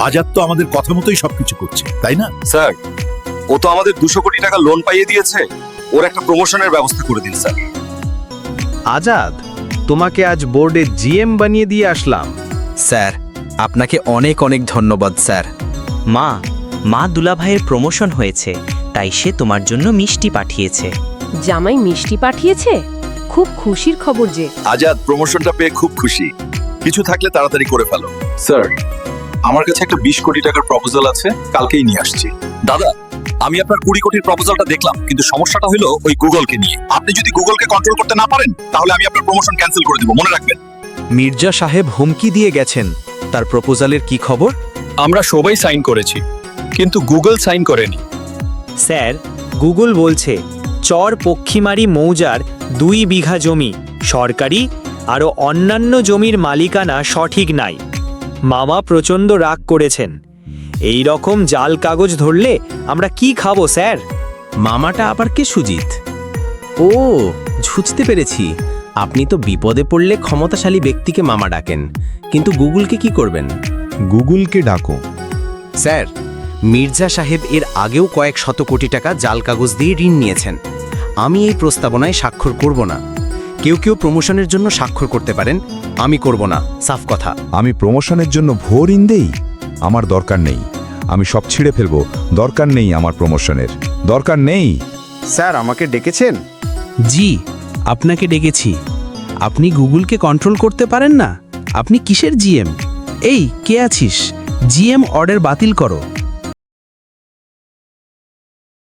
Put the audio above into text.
আজাদ তো আমাদের কথা মতোই সবকিছু করছে, তাই না? স্যার, ও তো আমাদের 200 কোটি টাকা লোন পাইয়ে দিয়েছে। ওর একটা প্রমোশনের ব্যবস্থা করে দিন স্যার। আজাদ, তোমাকে আজ বোর্ডে জিএম বানিয়ে দিয়ে আসলাম। স্যার, আপনাকে অনেক অনেক ধন্যবাদ স্যার। মা দুলাভাইয়ের প্রমোশন হয়েছে, তাই সে তোমার জন্য মিষ্টি পাঠিয়েছে। জামাই মিষ্টি পাঠিয়েছে? খুব খুশির খবর যে। আজাদ প্রমোশনটা পেয়ে খুব খুশি। কিছু থাকলে তাড়াতাড়ি করে ফেলো। স্যার, আমার কাছে একটা 20 কোটি টাকার প্রপোজাল আছে, কালকেই নিয়ে আসছি। দাদা, আমি আপনার 20 কোটির প্রপোজালটা দেখলাম, কিন্তু সমস্যাটা হলো ওই গুগলকে নিয়ে। আপনি যদি গুগলকে কন্ট্রোল করতে না পারেন, তাহলে আমি আপনার প্রমোশন ক্যান্সেল করে দিব, মনে রাখবেন। মির্জা সাহেব হুমকি দিয়ে গেছেন। তার প্রপোজালের কি খবর? আমরা সবাই সাইন করেছি, কিন্তু গুগল সাইন করেনি। স্যার, গুগল বলছে চর পক্ষীমারি মৌজার 2 বিঘা জমি সরকারি, আরও অন্যান্য জমির মালিকানা সঠিক নাই। মামা প্রচণ্ড রাগ করেছেন। এই রকম জাল কাগজ ধরলে আমরা কি খাবো স্যার? মামাটা আবার কে? সুজিত? ও, ঝুঁচতে পেরেছি। আপনি তো বিপদে পড়লে ক্ষমতাশালী ব্যক্তিকে মামা ডাকেন, কিন্তু গুগলকে কি করবেন? গুগলকে ডাকো। স্যার, মির্জা সাহেব এর আগেও কয়েক শত কোটি টাকা জাল কাগজ দিয়ে ঋণ নিয়েছেন। আমি এই প্রস্তাবনায় স্বাক্ষর করব না। কেউ কেউ প্রমোশনের জন্য স্বাক্ষর করতে পারেন, আমি করব না, সাফ কথা। আমি প্রমোশনের জন্য ভোর ইন দেই? আমার দরকার নেই। আমি সব ছিঁড়ে ফেলবো। দরকার নেই আমার প্রমোশনের, দরকার নেই। স্যার, আমাকে ডেকেছেন? জি, আপনাকে ডেকেছি। আপনি গুগলকে কন্ট্রোল করতে পারেন না? আপনি কিসের জিএম? এই, কে আছিস? জিএম অর্ডার বাতিল করো।